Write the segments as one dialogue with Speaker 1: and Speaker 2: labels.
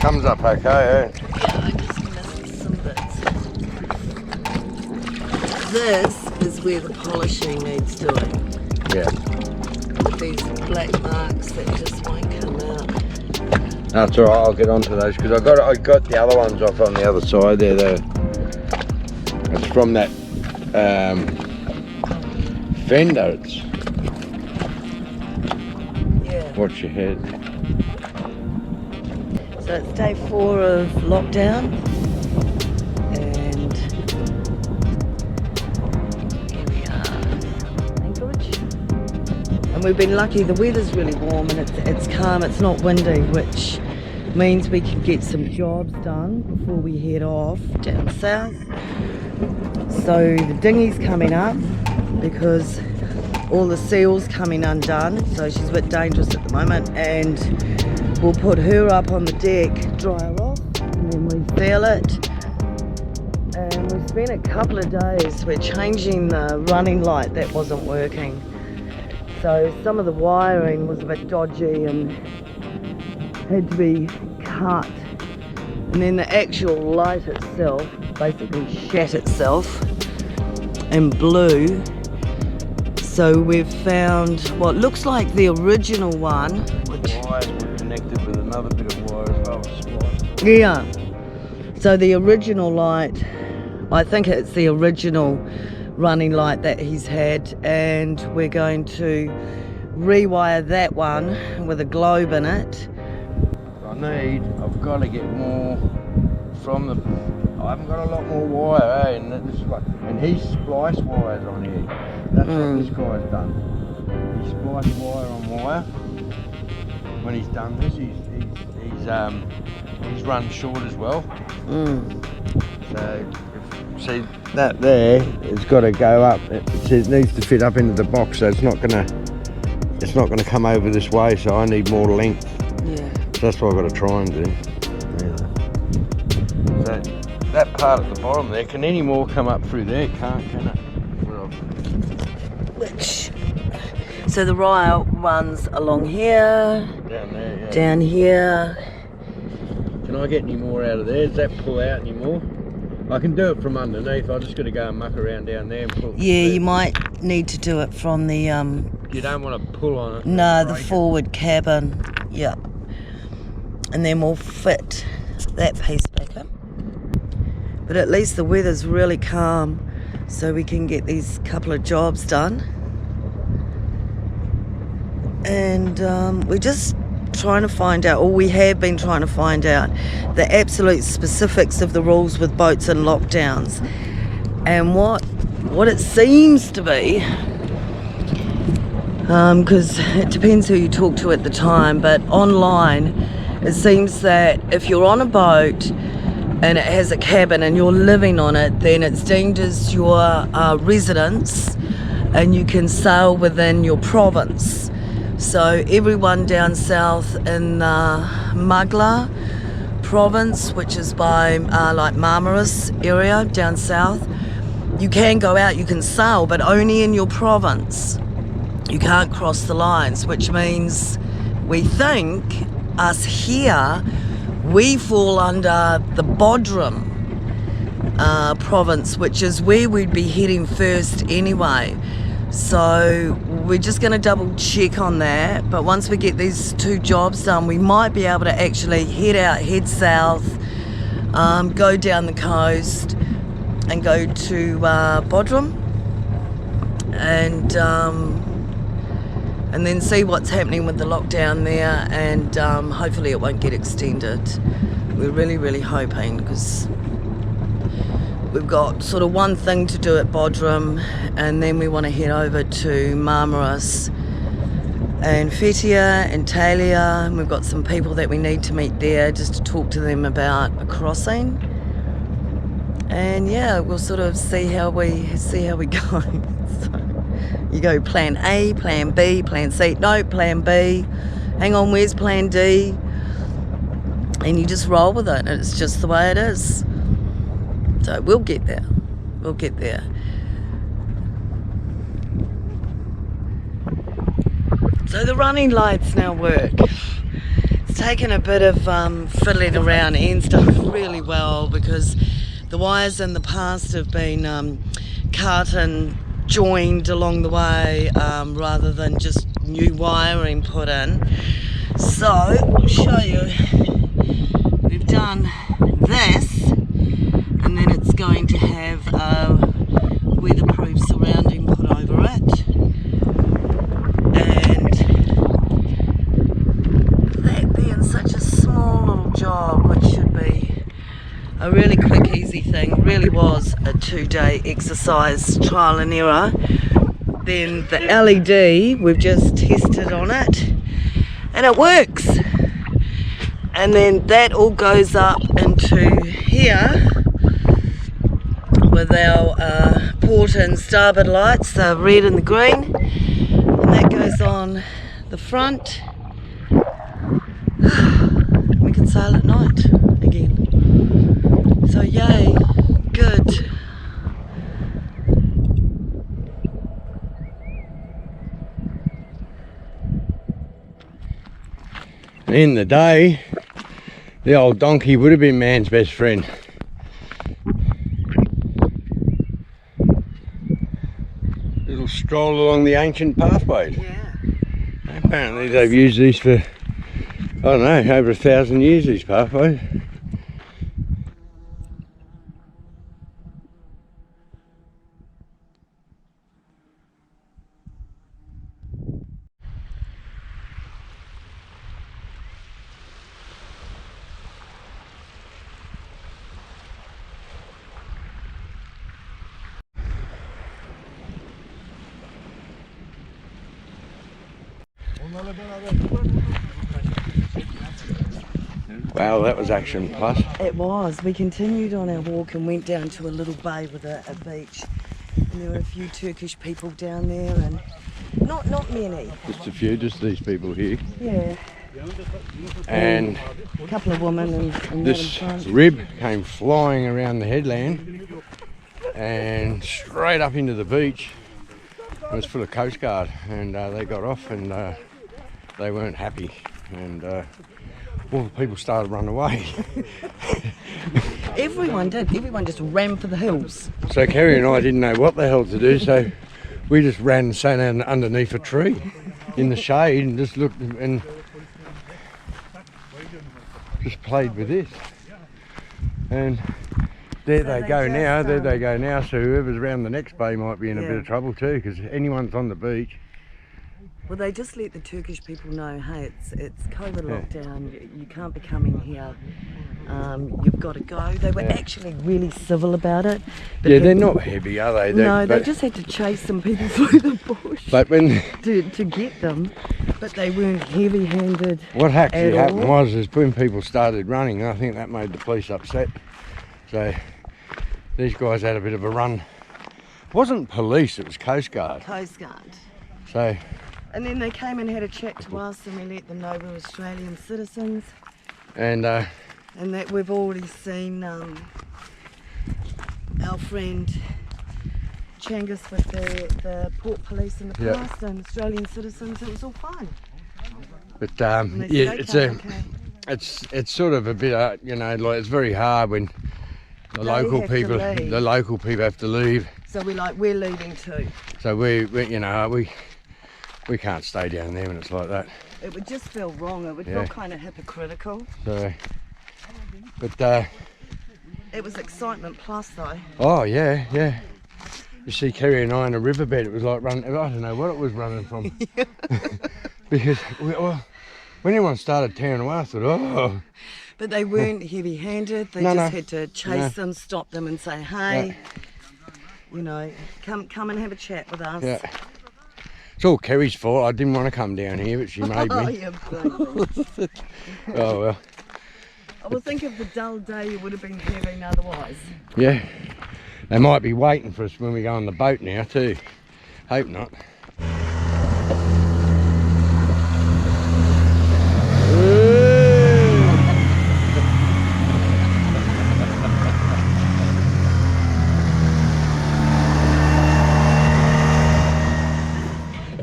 Speaker 1: comes up okay, eh?
Speaker 2: Yeah, I just missed some bits. This is where the polishing needs doing.
Speaker 1: Yeah.
Speaker 2: With these black marks that just won't come out.
Speaker 1: That's alright, I'll get onto those because I got the other ones off on the other side there though. It's from that fender. It's watch your head.
Speaker 2: So it's day 4 of lockdown, and here we are, Anchorage. And we've been lucky, the weather's really warm and it's calm, it's not windy, which means we can get some jobs done before we head off down south. So the dinghy's coming up because all the seal's coming undone, so she's a bit dangerous at the moment, and we'll put her up on the deck, dry her off, and then we seal it. And we've spent a couple of days, we're changing the running light that wasn't working. So some of the wiring was a bit dodgy and had to be cut. And then the actual light itself basically shat itself and blew. So we've found what looks like the original one.
Speaker 1: The wires were connected with another bit of wire as well. Spliced.
Speaker 2: Yeah. So the original light, I think it's the original running light that he's had, and we're going to rewire that one with a globe in it.
Speaker 1: I've got to get more from the. I haven't got a lot more wire, eh? And this is like, and he's spliced wires on here. That's what this guy's done. He spliced wire on wire. When he's done this, he's run short as well. So, see that there, it's got to go up. It needs to fit up into the box, so it's not gonna come over this way. So I need more length.
Speaker 2: Yeah.
Speaker 1: So that's what I've got to try and do. Yeah. So that part at the bottom there, can any more come up through there? Can it?
Speaker 2: Which? So the wire runs along here.
Speaker 1: Down there, yeah.
Speaker 2: Down here.
Speaker 1: Can I get any more out of there? Does that pull out any more? I can do it from underneath. I just got to go and muck around down there and pull.
Speaker 2: Yeah, you might need to do it from the
Speaker 1: You don't want to pull on it.
Speaker 2: no, the forward cabin. Yeah. And then we'll fit that piece back up. But at least the weather's really calm, so we can get these couple of jobs done. And we're just trying to find out, or we have been trying to find out, the absolute specifics of the rules with boats and lockdowns. And what it seems to be, because it depends who you talk to at the time, but online it seems that if you're on a boat and it has a cabin and you're living on it, then it's deemed as your residence and you can sail within your province. So everyone down south in Mugla province, which is by like Marmaris area down south, you can go out, you can sail, but only in your province. You can't cross the lines, which means we think us here, we fall under the Bodrum province, which is where we'd be heading first anyway. So we're just going to double check on that, but once we get these 2 jobs done, we might be able to actually head south, go down the coast and go to Bodrum and then see what's happening with the lockdown there, and hopefully it won't get extended. We're really hoping, because we've got sort of one thing to do at Bodrum, and then we want to head over to Marmaris and Fetia and Talia, and we've got some people that we need to meet there just to talk to them about a crossing. And yeah, we'll sort of see how we go. So, you go plan A, plan B, plan C, no, plan B. Hang on, where's plan D? And you just roll with it. It's just the way it is. So we'll get there. We'll get there. So the running lights now work. It's taken a bit of fiddling around. Ian's done really well because the wires in the past have been cut and joined along the way rather than just new wiring put in. So I'll show you. We've done this, and then it's going to have a weatherproof surrounding put over it, and that being such a small little job, which should be a really quick easy thing, really was a 2-day exercise, trial and error. Then the LED, we've just tested on it and it works, and then that all goes up into here with our port and starboard lights, the red and the green, and that goes on the front. We can sail at night again, so yay, good.
Speaker 1: In the day, the old donkey would have been man's best friend. Little stroll along the ancient pathways.
Speaker 2: Yeah.
Speaker 1: Apparently they've used these for, I don't know, over 1,000 years, these pathways. Wow, that was action plus.
Speaker 2: It was. We continued on our walk and went down to a little bay with a beach. And there were a few Turkish people down there, and not many.
Speaker 1: Just a few, just these people here.
Speaker 2: Yeah.
Speaker 1: And
Speaker 2: A couple of women and
Speaker 1: this rib came flying around the headland and straight up into the beach. It was full of Coast Guard, and they got off, and they weren't happy, and all the people started running away.
Speaker 2: Everyone did. Everyone just ran for the hills.
Speaker 1: So Kerry and I didn't know what the hell to do, so we just ran and sat underneath a tree in the shade and just looked and just played with this. And there they go now, there they go now, so whoever's around the next bay might be in a bit of trouble too, because anyone's on the beach.
Speaker 2: Well, they just let the Turkish people know, hey, it's COVID lockdown, you can't be coming here, you've got to go. They were actually really civil about it.
Speaker 1: Yeah, they're not heavy, are they?
Speaker 2: No, they just had to chase some people through the bush
Speaker 1: but when
Speaker 2: to get them, but they weren't heavy-handed.
Speaker 1: What actually happened was when people started running, I think that made the police upset. So these guys had a bit of a run. It wasn't police, it was Coast Guard.
Speaker 2: Coast Guard.
Speaker 1: So.
Speaker 2: And then they came and had a chat to us, and we let them know we're Australian citizens.
Speaker 1: And
Speaker 2: that we've already seen our friend Changus with the port police in the past, and Australian citizens. It was all fine.
Speaker 1: But yeah, it's sort of a bit, you know, like it's very hard when the local people have to leave.
Speaker 2: So we're leaving too.
Speaker 1: So we you know we can't stay down there when it's like that.
Speaker 2: It would just feel wrong. It would feel kind of hypocritical.
Speaker 1: So, but
Speaker 2: it was excitement plus though.
Speaker 1: Oh yeah, yeah. You see Kerry and I in a riverbed. It was like running. I don't know what it was running from. Because when anyone started tearing away, I thought, oh.
Speaker 2: But they weren't heavy-handed. They just had to chase them, stop them, and say, hey, you know, come and have a chat with us.
Speaker 1: Yeah. It's all Kerry's fault. I didn't want to come down here, but she made me.
Speaker 2: Oh, you baby.
Speaker 1: Oh, well.
Speaker 2: Well, think of the dull day you would have been having otherwise.
Speaker 1: Yeah. They might be waiting for us when we go on the boat now, too. Hope not.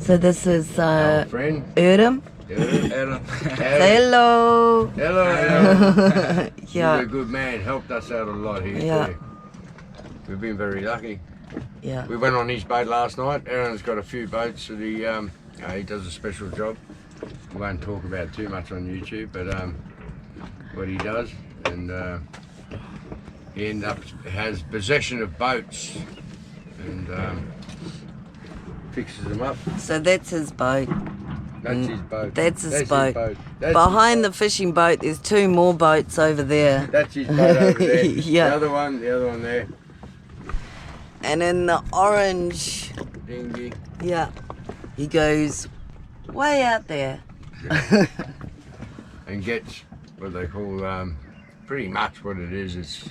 Speaker 2: So this is Erdem.
Speaker 1: Hello.
Speaker 2: Hello.
Speaker 1: Hello. He's
Speaker 2: Yeah.
Speaker 1: a good man. Helped us out a lot here
Speaker 2: Yeah.
Speaker 1: too. We've been very lucky.
Speaker 2: Yeah.
Speaker 1: We went on his boat last night. Aaron's got a few boats that he does a special job. We won't talk about too much on YouTube, but what he does, and he has possession of boats and fixes them up.
Speaker 2: So that's his boat.
Speaker 1: That's his boat.
Speaker 2: That's his boat.
Speaker 1: That's
Speaker 2: Behind
Speaker 1: his
Speaker 2: the fishing boat, there's 2 more boats over there.
Speaker 1: That's his boat over there.
Speaker 2: Yeah.
Speaker 1: The other one there.
Speaker 2: And in the orange,
Speaker 1: Dinghy.
Speaker 2: yeah, he goes way out there.
Speaker 1: And gets what they call pretty much what it is. It's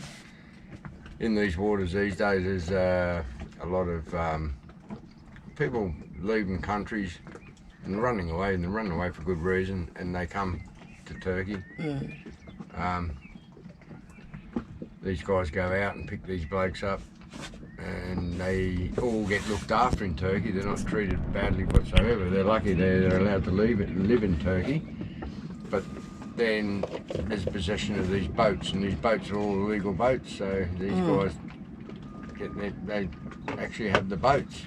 Speaker 1: in these waters these days. There's a lot of people leaving countries and running away, and they're running away for good reason, and they come to Turkey. These guys go out and pick these blokes up, and they all get looked after in Turkey. They're not treated badly whatsoever. They're lucky they're allowed to live in Turkey. But then there's possession of these boats, and these boats are all illegal boats, so these guys they actually have the boats.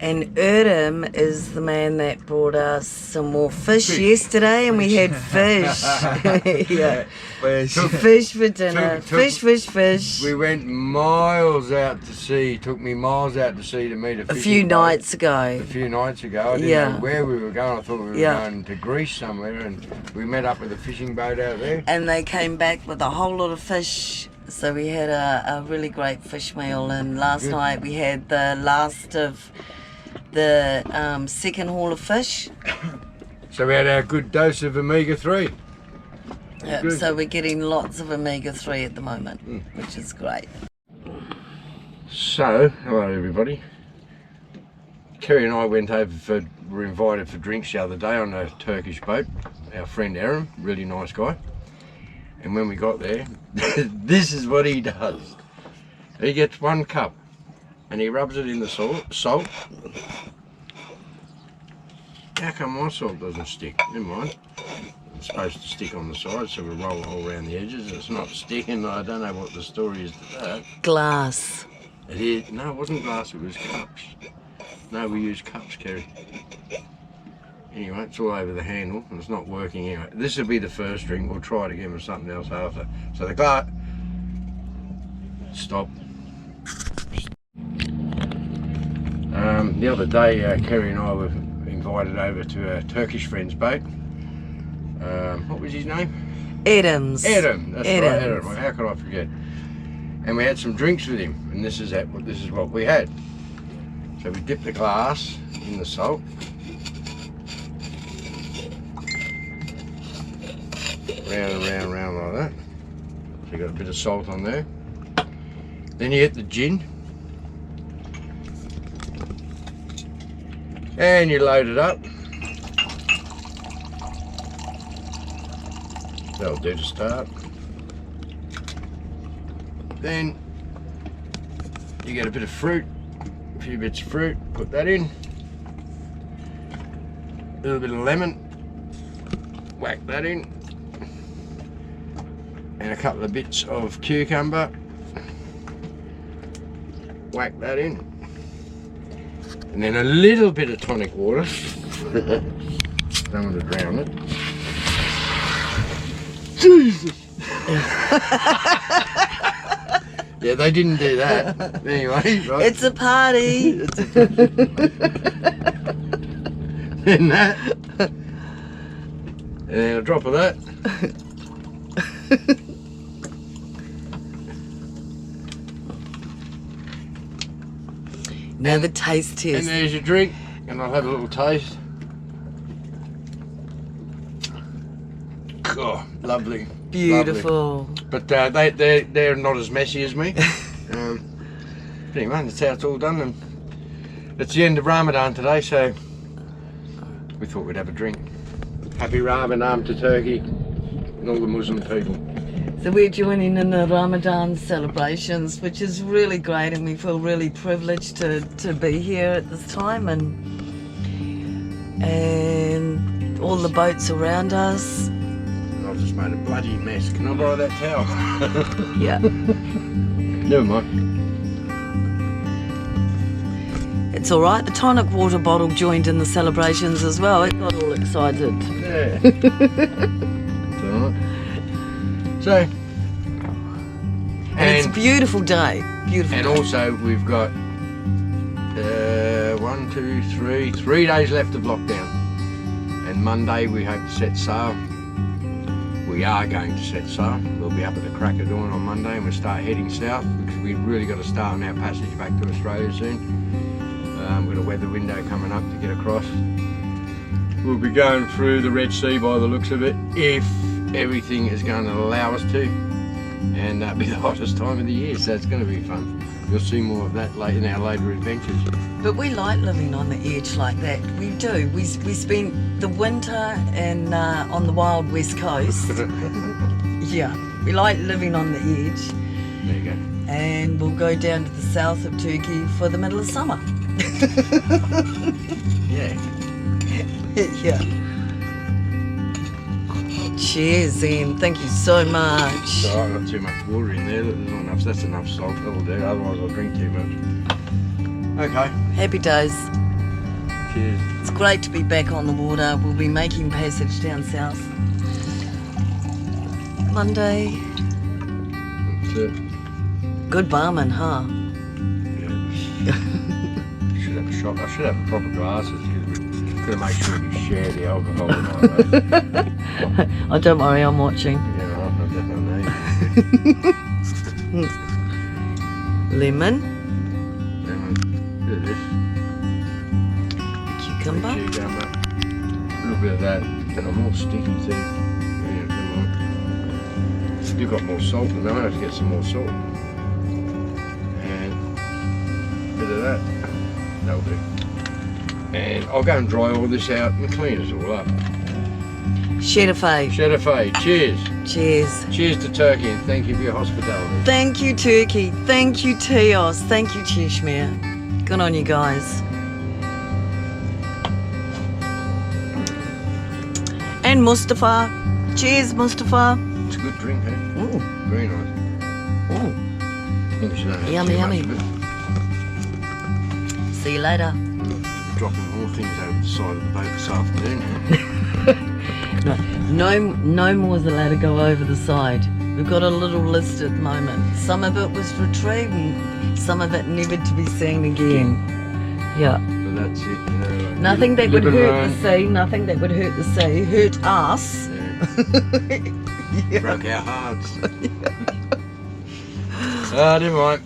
Speaker 2: And Erdem is the man that brought us some more fish yesterday, and we had fish. Yeah. Fish for dinner. Fish.
Speaker 1: We went miles out to sea. Took me miles out to sea to meet a fishing
Speaker 2: few
Speaker 1: boat.
Speaker 2: nights ago.
Speaker 1: A few nights ago. I didn't know where we were going. I thought we were going to Greece somewhere, and we met up with a fishing boat out there.
Speaker 2: And they came back with a whole lot of fish. So we had a really great fish meal, and last night we had the last of the second haul of fish.
Speaker 1: So we had our good dose of omega-3.
Speaker 2: Yeah, so we're getting lots of omega-3 at the moment, which is great.
Speaker 1: So, hello everybody. Kerry and I were invited for drinks the other day on a Turkish boat. Our friend Aaron, really nice guy. And when we got there, this is what he does. He gets 1 cup and he rubs it in the salt. How come my salt doesn't stick? Never mind. It's supposed to stick on the side, so we roll it all around the edges. It's not sticking. I don't know what the story is to that.
Speaker 2: Glass.
Speaker 1: It is. No, it wasn't glass, it was cups. No, we use cups, Kerry. Anyway, it's all over the handle and it's not working anyway. This will be the first drink. We'll try it again with something else after. So the glass. Stop. The other day, Kerry and I were invited over to a Turkish friend's boat. What was his name?
Speaker 2: Edams.
Speaker 1: Adam. That's right, Adam. How could I forget? And we had some drinks with him, and this is what we had. So we dipped the glass in the salt. Round and round, round like that. So you got a bit of salt on there. Then you get the gin. And you load it up. That'll do to start. Then you get a bit of fruit, a few bits of fruit, put that in. A little bit of lemon, whack that in. And a couple of bits of cucumber, whack that in. And then a little bit of tonic water. Don't want to drown it. Jesus! Yeah, they didn't do that. Anyway, right.
Speaker 2: It's a party.
Speaker 1: And that. And then a drop of that.
Speaker 2: Now the taste test.
Speaker 1: And there's your drink, and I'll have a little taste. Oh, lovely.
Speaker 2: Beautiful.
Speaker 1: Lovely. But they're not as messy as me. Anyway, that's how it's all done. And it's the end of Ramadan today, so we thought we'd have a drink. Happy Ramadan to Turkey and all the Muslim people.
Speaker 2: So we're joining in the Ramadan celebrations, which is really great, and we feel really privileged to be here at this time. And and all the boats around us.
Speaker 1: And I've just made a bloody mess. Can I borrow that towel?
Speaker 2: Yeah.
Speaker 1: Never mind.
Speaker 2: It's all right. The tonic water bottle joined in the celebrations as well. It got all excited.
Speaker 1: Yeah. It's all right. So,
Speaker 2: And it's a beautiful day. Beautiful.
Speaker 1: and
Speaker 2: day.
Speaker 1: also we've got 3 days left of lockdown. And Monday we hope to set sail. We are going to set sail. We'll be up at the crack of dawn on Monday and we'll start heading south because we've really got to start on our passage back to Australia soon. We've got a weather window coming up to get across. We'll be going through the Red Sea by the looks of it, if everything is going to allow us to. And that'll be the hottest time of the year, so it's going to be fun. You'll see more of that in our later adventures.
Speaker 2: But we like living on the edge like that. We do. We spent the winter on the wild west coast. Yeah, we like living on the edge.
Speaker 1: There you go.
Speaker 2: And we'll go down to the south of Turkey for the middle of summer.
Speaker 1: Yeah.
Speaker 2: Yeah. Cheers, Zen. Thank you so much.
Speaker 1: So I've got too much water in there. There's not enough. That's enough salt. That'll do. Otherwise I'll drink too much. Okay.
Speaker 2: Happy days.
Speaker 1: Cheers.
Speaker 2: It's great to be back on the water. We'll be making passage down south Monday.
Speaker 1: That's it.
Speaker 2: Good barman, huh?
Speaker 1: Yeah. Should have a shot. I should have proper glasses because we're going to make sure we share the alcohol tonight.
Speaker 2: Oh, don't worry, I'm watching.
Speaker 1: Yeah, I definitely need.
Speaker 2: Lemon,
Speaker 1: Look at this.
Speaker 2: cucumber.
Speaker 1: Cucumber. A little bit of that. And I'm all sticky too. Yeah, come on. You've got more salt than I have to get some more salt. And a bit of that. That'll do. And I'll go and dry all this out and clean it all up.
Speaker 2: Shedafay.
Speaker 1: Shedafay, cheers.
Speaker 2: Cheers.
Speaker 1: Cheers to Turkey and thank you for your hospitality.
Speaker 2: Thank you, Turkey. Thank you, Teos. Thank you, Cheshmere. Good on you guys. And Mustafa. Cheers, Mustafa.
Speaker 1: It's a good drink, eh?
Speaker 2: Ooh.
Speaker 1: Very nice.
Speaker 2: Ooh.
Speaker 1: I think we should have
Speaker 2: Yummy,
Speaker 1: too
Speaker 2: yummy.
Speaker 1: much of it.
Speaker 2: See you later.
Speaker 1: Dropping more things over the side of the boat this afternoon.
Speaker 2: No more is allowed to go over the side. We've got a little list at the moment. Some of it was retrieved and some of it never to be seen again. Yeah.
Speaker 1: So that's it. You know, like
Speaker 2: Nothing that would
Speaker 1: live and
Speaker 2: hurt
Speaker 1: learn.
Speaker 2: the sea, nothing that would hurt the sea, hurt us.
Speaker 1: Yeah.
Speaker 2: Yeah.
Speaker 1: Broke our hearts. Ah, never mind.